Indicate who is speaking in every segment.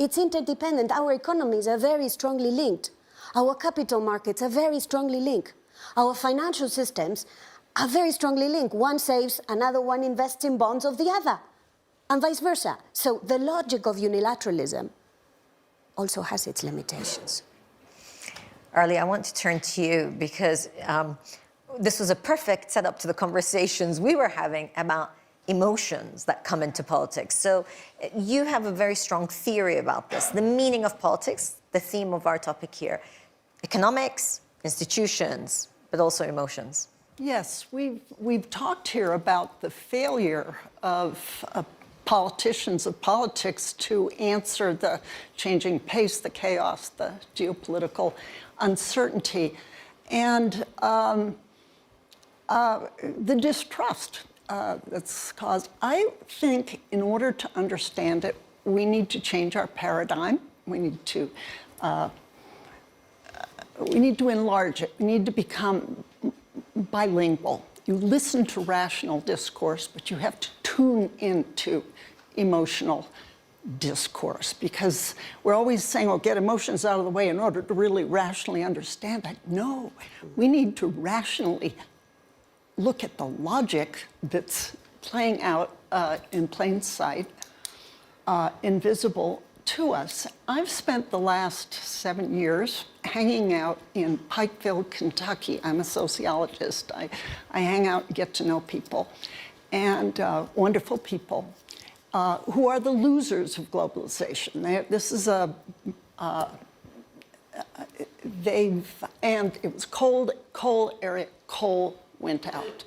Speaker 1: It's interdependent. Our economies are very strongly linked. Our capital markets are very strongly linked. Our financial systems are very strongly linked. One saves, another one invests in bonds of the other, and vice versa. So the logic of unilateralism also has its limitations.
Speaker 2: Arlie, I want to turn to you because this was a perfect setup to the conversations we were having about emotions that come into politics. So you have a very strong theory about this, the meaning of politics, the theme of our topic here. Economics, institutions, but also emotions.
Speaker 3: Yes, we've talked here about the failure of politicians, of politics, to answer the changing pace, the chaos, the geopolitical uncertainty, and the distrust that's caused. I think in order to understand it, we need to change our paradigm. We need to enlarge it. We need to become bilingual. You listen to rational discourse, but you have to tune into emotional discourse, because we're always saying, oh, get emotions out of the way in order to really rationally understand it. No, we need to rationally look at the logic that's playing out in plain sight, invisible to us. I've spent the last 7 years hanging out in Pikeville, Kentucky. I'm a sociologist. I hang out and get to know people, and wonderful people who are the losers of globalization. This is and it was coal area, coal went out.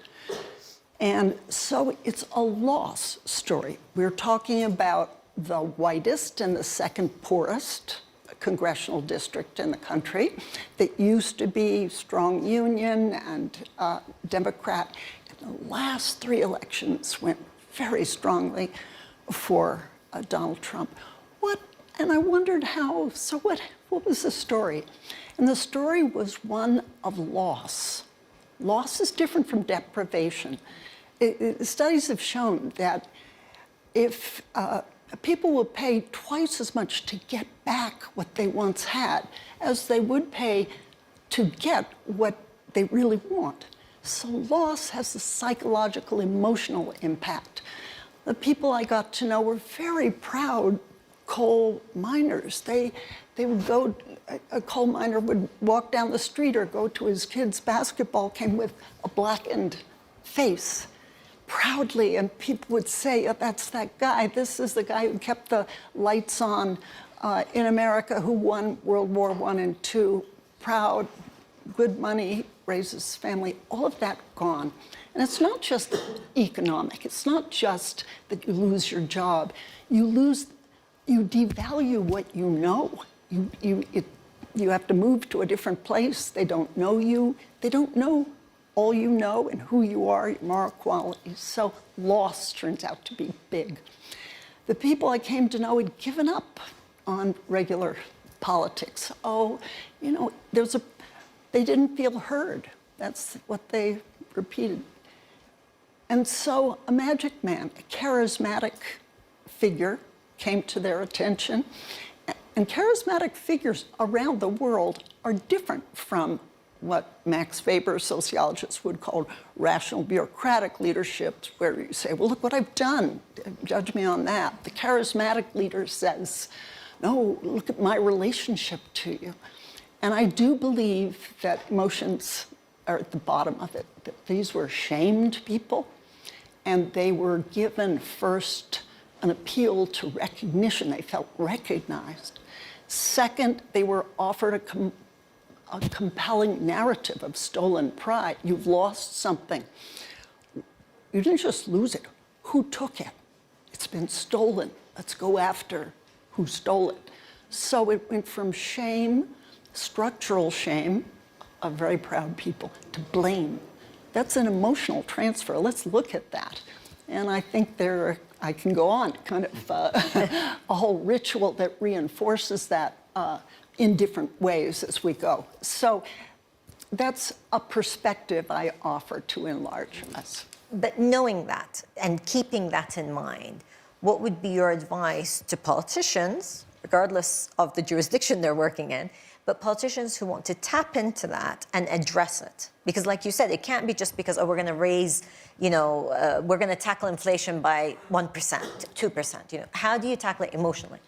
Speaker 3: And so it's a loss story. We're talking about the whitest and the second poorest congressional district in the country that used to be strong union and Democrat. And the last 3 elections went very strongly for Donald Trump. And I wondered what was the story? And the story was one of loss. Loss is different from deprivation. Studies have shown that if people will pay twice as much to get back what they once had as they would pay to get what they really want. So loss has a psychological, emotional impact. The people I got to know were very proud coal miners. They would go, a coal miner would walk down the street or go to his kid's basketball game with a blackened face, proudly, and people would say, oh, that's that guy. This is the guy who kept the lights on in America, who won World War I and II, proud, good money, raises family, all of that gone. And it's not just economic. It's not just that you lose your job. You devalue what you know. You have to move to a different place. They don't know you. They don't know all you know and who you are, your moral qualities. So loss turns out to be big. The people I came to know had given up on regular politics. Oh, you know, they didn't feel heard. That's what they repeated. And so a magic man, a charismatic figure, came to their attention. And charismatic figures around the world are different from what Max Weber, sociologists, would call rational bureaucratic leadership, where you say, well, look what I've done, judge me on that. The charismatic leader says, no, look at my relationship to you. And I do believe that emotions are at the bottom of it, that these were shamed people, and they were given first an appeal to recognition. They felt recognized. Second, they were offered a compelling narrative of stolen pride. You've lost something. You didn't just lose it. Who took it? It's been stolen. Let's go after who stole it. So it went from shame, structural shame of very proud people, to blame. That's an emotional transfer. Let's look at that. And I think I can go on, kind of a whole ritual that reinforces that in different ways as we go. So that's a perspective I offer to enlarge us.
Speaker 2: But knowing that and keeping that in mind, what would be your advice to politicians regardless of the jurisdiction they're working in, but politicians who want to tap into that and address it. Because like you said, it can't be just because, oh, we're going to raise, we're going to tackle inflation by 1%, 2%. How do you tackle it emotionally?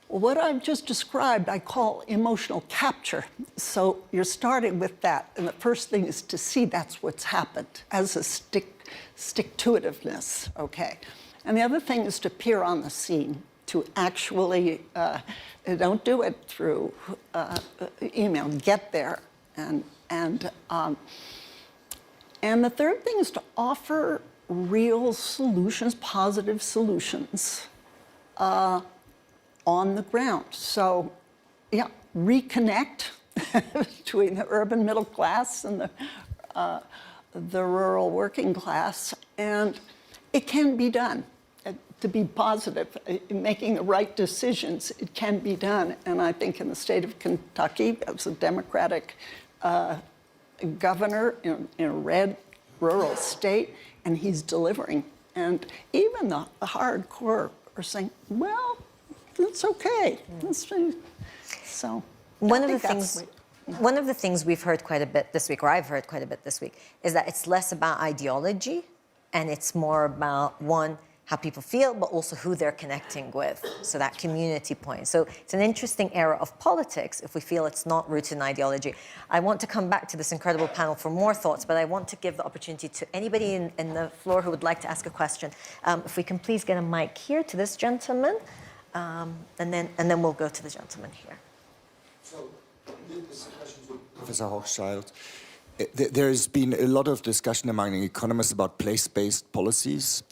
Speaker 3: What I've just described, I call emotional capture. So you're starting with that, and the first thing is to see that's what's happened as a stick-to-itiveness, okay? And the other thing is to appear on the scene, to actually, don't do it through email, get there. And the third thing is to offer real solutions, positive solutions, on the ground. So, yeah, reconnect between the urban middle class and the rural working class, and it can be done. To be positive, in making the right decisions, it can be done. And I think in the state of Kentucky, as a Democratic governor in a red rural state, and he's delivering. And even the hardcore are saying, well, it's okay. So
Speaker 2: one of the things we've heard quite a bit this week, or I've heard quite a bit this week, is that it's less about ideology and it's more about, one, how people feel, but also who they're connecting with, so that community point. So it's an interesting era of politics if we feel it's not rooted in ideology. I want to come back to this incredible panel for more thoughts, but I want to give the opportunity to anybody in the floor who would like to ask a question. If we can please get a mic here to this gentleman, and then we'll go to the gentleman here.
Speaker 4: So, this question to Professor Hochschild. There's been a lot of discussion among economists about place-based policies.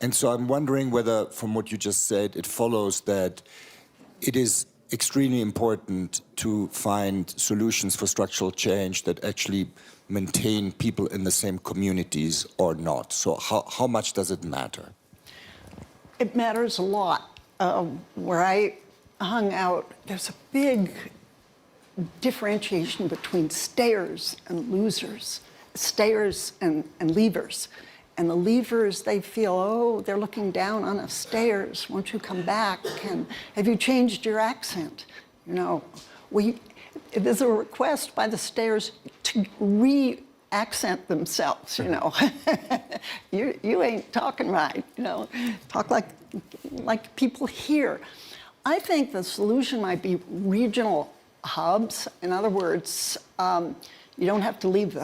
Speaker 4: And so I'm wondering whether, from what you just said, it follows that it is extremely important to find solutions for structural change that actually maintain people in the same communities or not. So how much does it matter?
Speaker 3: it matters a lot. Where I hung out, there's a big differentiation between stayers and losers, stayers and leavers. And the leavers, they feel, oh, they're looking down on us stayers. Won't you come back? And have you changed your accent? You know, there's a request by the stayers to re-accent themselves, you know. you ain't talking right, you know. Talk like people here. I think the solution might be regional hubs. In other words, you don't have to leave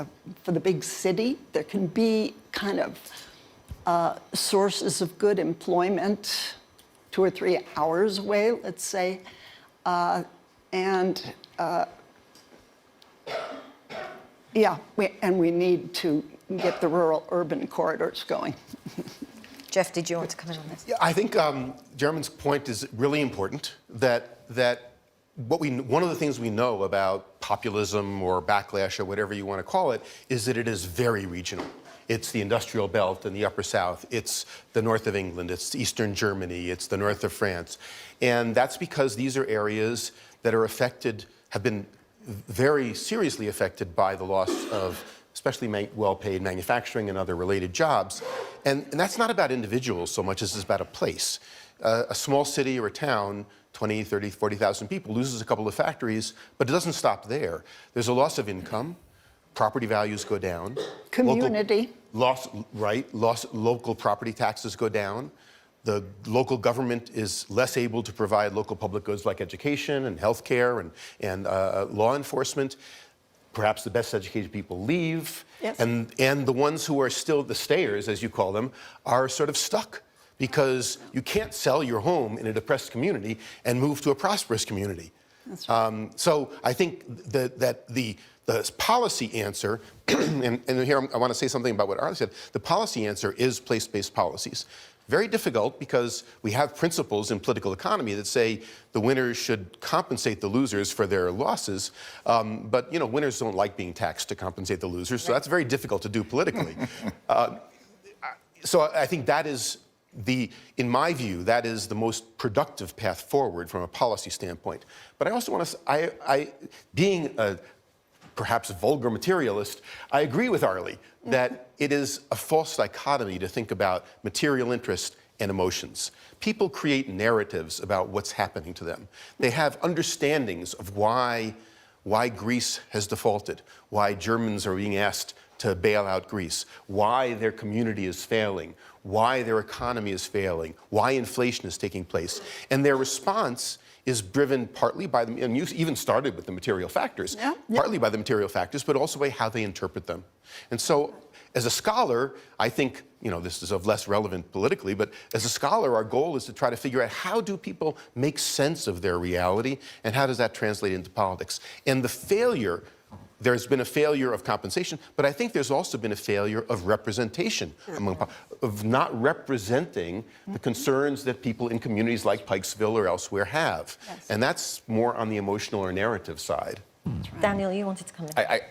Speaker 3: for the big city. There can be kind of sources of good employment 2 or 3 hours away, let's say. Yeah, we need to get the rural-urban corridors going.
Speaker 2: Jeff, did you want to comment on this?
Speaker 5: Yeah, I think Jeremy's point is really important, that one of the things we know about populism or backlash or whatever you want to call it is that it is very regional. It's the industrial belt in the Upper South. It's the north of England. It's eastern Germany. It's the north of France. And that's because these are areas that are affected, have been very seriously affected by the loss of especially well-paid manufacturing and other related jobs. And that's not about individuals so much as it's about a place. A small city or a town, 20, 30, 40,000 people, loses a couple of factories, but it doesn't stop there. There's a loss of income. Property values go down.
Speaker 3: Community.
Speaker 5: Local property taxes go down. The local government is less able to provide local public goods like education and healthcare and law enforcement. Perhaps the best educated people leave.
Speaker 3: Yes.
Speaker 5: And the ones who are still the stayers, as you call them, are sort of stuck because you can't sell your home in a depressed community and move to a prosperous community.
Speaker 3: That's right.
Speaker 5: So I think that the policy answer, and here I want to say something about what Arlie said, the policy answer is place-based policies. Very difficult because we have principles in political economy that say the winners should compensate the losers for their losses, but you know, winners don't like being taxed to compensate the losers, so that's very difficult to do politically. So I think that is in my view, that is the most productive path forward from a policy standpoint. But I also want to, being a perhaps a vulgar materialist, I agree with Arlie that it is a false dichotomy to think about material interest and emotions. People create narratives about what's happening to them. They have understandings of why Greece has defaulted, why Germans are being asked to bail out Greece, why their community is failing, why their economy is failing, why inflation is taking place. And their response is driven partly by them, and you even started with the material factors, partly by the material factors, but also by how they interpret them. And so, as a scholar, I think, this is of less relevant politically, but as a scholar, our goal is to try to figure out how do people make sense of their reality, and how does that translate into politics. And the failure, there's been a failure of compensation, but I think there's also been a failure of representation, of not representing the concerns that people in communities like Pikesville or elsewhere have. Yes. And that's more on the emotional or narrative side.
Speaker 2: Right. Daniel, you wanted to come in.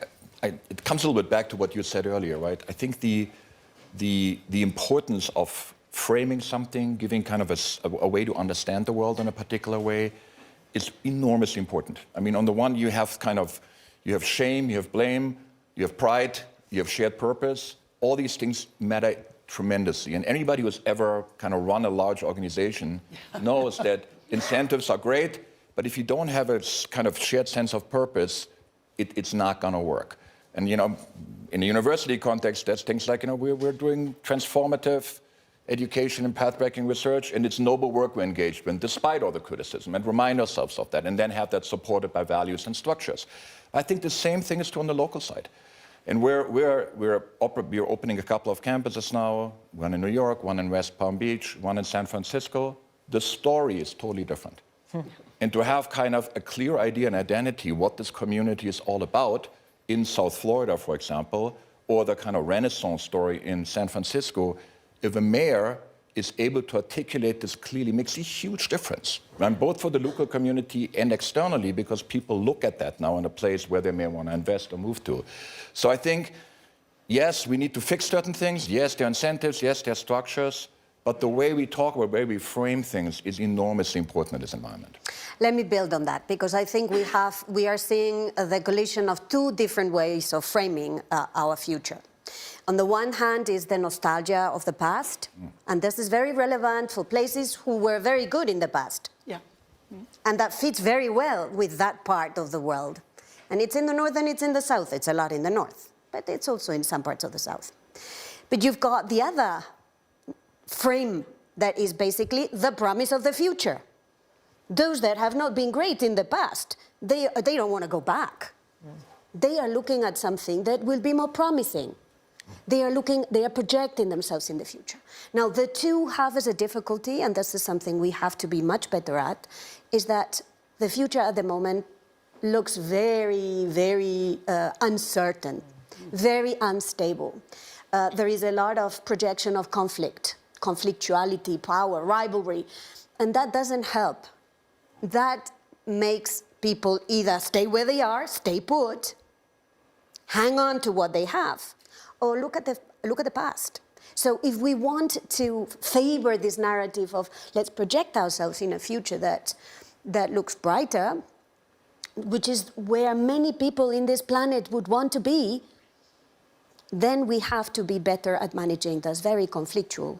Speaker 6: It comes a little bit back to what you said earlier, right? I think the importance of framing something, giving kind of a way to understand the world in a particular way is enormously important. I mean, on the one, you have shame, you have blame, you have pride, you have shared purpose. All these things matter tremendously. And anybody who's ever kind of run a large organization knows that incentives are great, but if you don't have a kind of shared sense of purpose, it's not going to work. And, in a university context, that's things like, we're doing transformative education and path-breaking research, and it's noble work we're engaged in, despite all the criticism, and remind ourselves of that, and then have that supported by values and structures. I think the same thing is true on the local side. And we're opening a couple of campuses now, one in New York, one in West Palm Beach, one in San Francisco. The story is totally different. And to have kind of a clear idea and identity what this community is all about in South Florida, for example, or the kind of Renaissance story in San Francisco, if a mayor is able to articulate this clearly, makes a huge difference, right? Both for the local community and externally, because people look at that now in a place where they may want to invest or move to. So I think, yes, we need to fix certain things. Yes, there are incentives. Yes, there are structures. But the way we talk about, the way we frame things is enormously important in this environment.
Speaker 1: Let me build on that, because I think we are seeing the collision of two different ways of framing our future. On the one hand is the nostalgia of the past, and this is very relevant for places who were very good in the past.
Speaker 3: Yeah.
Speaker 1: And that fits very well with that part of the world. And it's in the north and it's in the south. It's a lot in the north, but it's also in some parts of the south. But you've got the other frame that is basically the promise of the future. Those that have not been great in the past, they don't want to go back. They are looking at something that will be more promising. They are projecting themselves in the future. Now, the two have as a difficulty, and this is something we have to be much better at, is that the future at the moment looks very, very uncertain, very unstable. There is a lot of projection of conflict, conflictuality, power, rivalry, and that doesn't help. That makes people either stay where they are, stay put, hang on to what they have, or look at the past. So if we want to favor this narrative of let's project ourselves in a future that looks brighter, which is where many people in this planet would want to be, then we have to be better at managing this very conflictual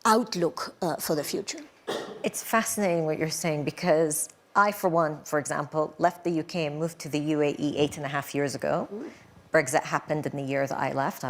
Speaker 1: outlook for the future.
Speaker 2: It's fascinating what you're saying, because I, for one, for example, left the UK and moved to the UAE 8.5 years ago. Brexit happened in the year that I left.